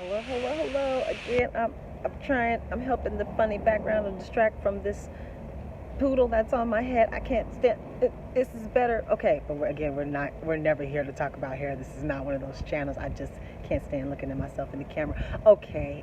Hello, hello, hello. Again, I'm helping the funny background to distract from this poodle that's on my head. I can't stand it. This is better. Okay, but we're never here to talk about hair. This is not one of those channels. I just can't stand looking at myself in the camera. Okay,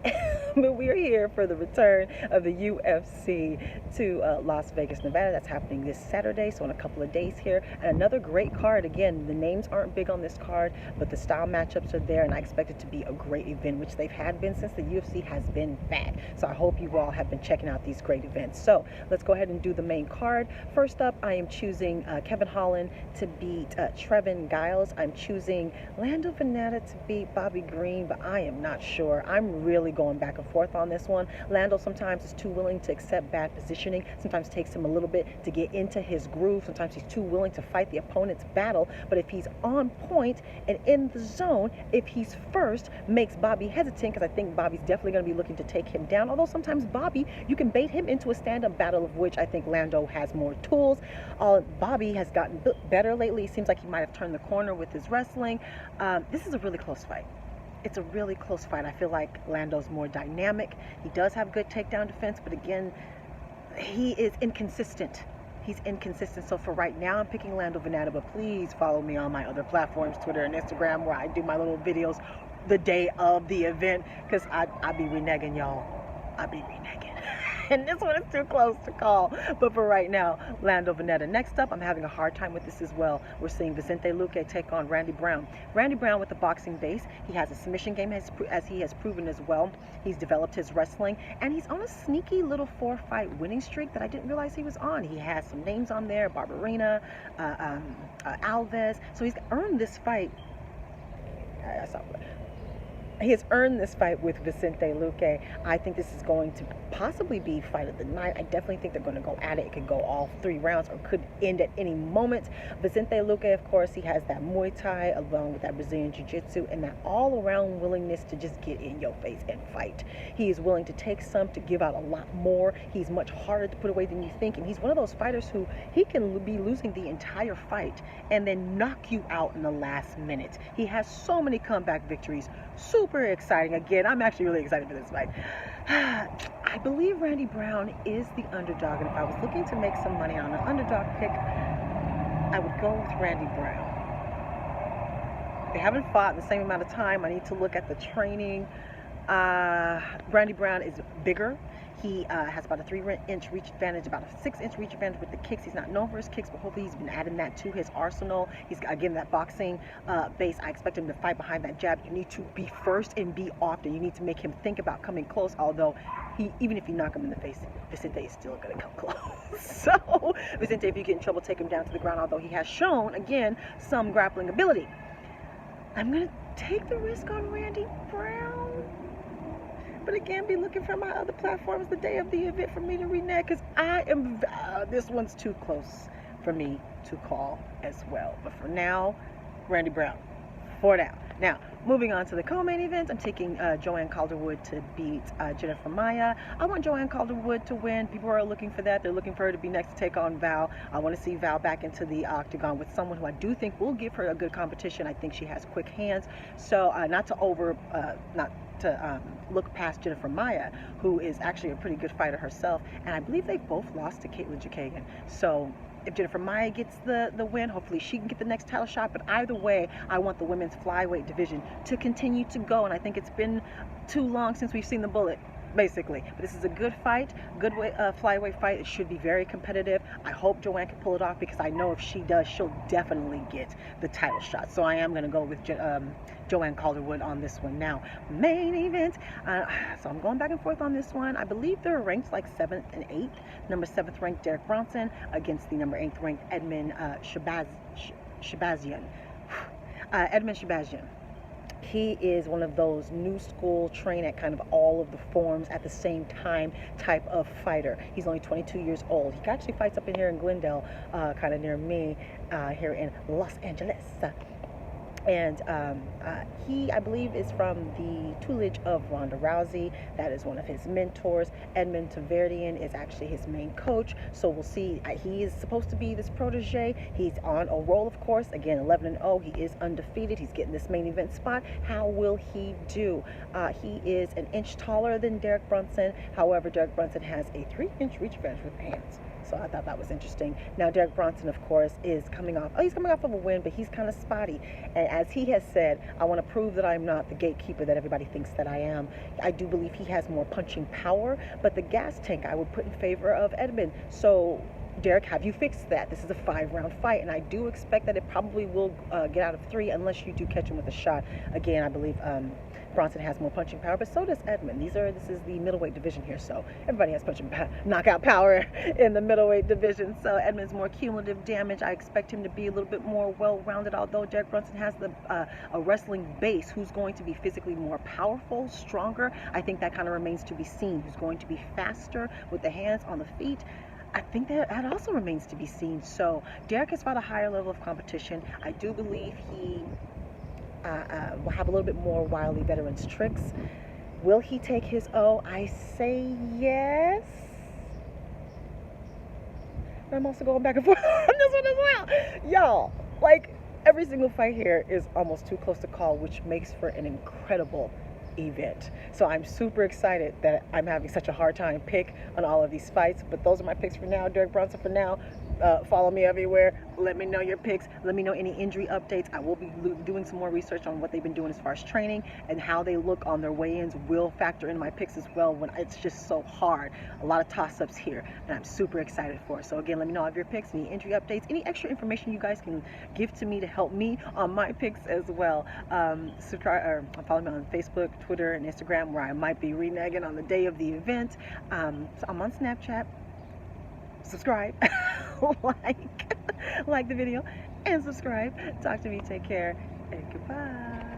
but we're here for the return of the UFC to Las Vegas, Nevada. That's happening this Saturday, so in a couple of days here. And another great card. Again, the names aren't big on this card, but the style matchups are there, and I expect it to be a great event, which they've had been since the UFC has been back. So I hope you all have been checking out these great events. So let's go ahead and do the main card. First up, I am choosing Kevin Holland to beat Trevin Giles. I'm choosing Lando Venata to beat Bobby Green, but I am not sure. I'm really going back and forth on this one. Lando sometimes is too willing to accept bad positioning. Sometimes takes him a little bit to get into his groove. Sometimes he's too willing to fight the opponent's battle. But if he's on point and in the zone, if he's first, makes Bobby hesitant, because I think Bobby's definitely going to be looking to take him down. Although sometimes Bobby, you can bait him into a stand-up battle, of which I think Lando has more tools. Bobby has gotten better lately. It seems like he might have turned the corner with his wrestling. This is a really close fight. It's a really close fight. I feel like Lando's more dynamic. He does have good takedown defense, but again, he is inconsistent. He's inconsistent. So for right now, I'm picking Lando Venata, but please follow me on my other platforms, Twitter and Instagram, where I do my little videos the day of the event, because I be reneging, y'all. I be reneging. And this one is too close to call. But for right now, Lando Venata. Next up, I'm having a hard time with this as well. We're seeing Vicente Luque take on Randy Brown. Randy Brown with the boxing base. He has a submission game, as he has proven as well. He's developed his wrestling, and he's on a sneaky little 4-fight winning streak that I didn't realize he was on. He has some names on there, Barberina, Alves. So he's earned this fight. He has earned this fight with Vicente Luque. I think this is going to possibly be fight of the night. I definitely think they're going to go at it. It could go all 3 rounds or could end at any moment. Vicente Luque, of course, he has that Muay Thai along with that Brazilian Jiu-Jitsu and that all-around willingness to just get in your face and fight. He is willing to take some to give out a lot more. He's much harder to put away than you think, and he's one of those fighters who he can be losing the entire fight and then knock you out in the last minute. He has so many comeback victories. Super exciting. Again, I'm actually really excited for this fight. I believe Randy Brown is the underdog, and if I was looking to make some money on an underdog pick, I would go with Randy Brown. They haven't fought in the same amount of time. I need to look at the training. Randy Brown is bigger. He has about a 3-inch reach advantage, about a 6-inch reach advantage with the kicks. He's not known for his kicks, but hopefully he's been adding that to his arsenal. He's, again, that boxing base. I expect him to fight behind that jab. You need to be first and be often. You need to make him think about coming close, although even if you knock him in the face, Vicente is still going to come close. So, Vicente, if you get in trouble, take him down to the ground, although he has shown, again, some grappling ability. I'm going to take the risk on Randy Brown. But again, be looking for my other platforms the day of the event for me to renege, because this one's too close for me to call as well. But for now, Randy Brown, for now. Now, moving on to the co-main event, I'm taking Joanne Calderwood to beat Jennifer Maia. I want Joanne Calderwood to win. People are looking for that. They're looking for her to be next to take on Val. I want to see Val back into the octagon with someone who I do think will give her a good competition. I think she has quick hands. So not to look past Jennifer Maia, who is actually a pretty good fighter herself. And I believe they both lost to Caitlin Jakagan. So if Jennifer Maia gets the win, hopefully she can get the next title shot. But either way, I want the women's flyweight division to continue to go. And I think it's been too long since we've seen the bullet, basically. But this is a good fight, good flyweight fight. It should be very competitive. I hope Joanne can pull it off, because I know if she does, she'll definitely get the title shot. So I am going to go with Joanne Calderwood on this one. Now, main event. So I'm going back and forth on this one. I believe they're ranked like 7th and 8th. Number 7th ranked Derek Brunson against the number 8th ranked Edmen Shabazyan. Edmen Shabazyan. He is one of those new school, train at kind of all of the forms at the same time type of fighter. He's only 22 years old. He actually fights up in here in Glendale, kind of near me, here in Los Angeles. And he, I believe, is from the tutelage of Ronda Rousey. That is one of his mentors. Edmen is actually his main coach. So we'll see. He is supposed to be this protege. He's on a roll, of course. Again, 11-0. He is undefeated. He's getting this main event spot. How will he do? He is an inch taller than Derek Brunson. However, Derek Brunson has a 3-inch reach advantage with hands. So I thought that was interesting. Now, Derek Brunson, of course, is coming off of a win, but he's kind of spotty. And as he has said, I want to prove that I'm not the gatekeeper that everybody thinks that I am. I do believe he has more punching power, but the gas tank I would put in favor of Edmen. So, Derek, have you fixed that? This is a 5-round fight, and I do expect that it probably will get out of 3 unless you do catch him with a shot. Again, I believe Brunson has more punching power, but so does Edmen. This is the middleweight division here, so everybody has knockout power in the middleweight division. So Edmen's more cumulative damage. I expect him to be a little bit more well-rounded, although Derek Brunson has a wrestling base. Who's going to be physically more powerful, stronger? I think that kind of remains to be seen. Who's going to be faster with the hands on the feet? I think that also remains to be seen. So Derek has fought a higher level of competition. I do believe he will have a little bit more wily veterans tricks. Will he take his O? I say yes. But I'm also going back and forth on this one as well. Y'all, like, every single fight here is almost too close to call, which makes for an incredible event. So I'm super excited that I'm having such a hard time pick on all of these fights, but those are my picks for now. Derek Brunson for now. Follow me everywhere. Let me know your picks. Let me know any injury updates. I will be doing some more research on what they've been doing as far as training, and how they look on their weigh-ins will factor in my picks as well when it's just so hard. A lot of toss-ups here, and I'm super excited for it. So again, let me know all of your picks, any injury updates, any extra information you guys can give to me to help me on my picks as well. Subscribe or follow me on Facebook, Twitter, and Instagram, where I might be reneging on the day of the event. So I'm on Snapchat. Subscribe, like the video, and subscribe. Talk to me. Take care, and goodbye.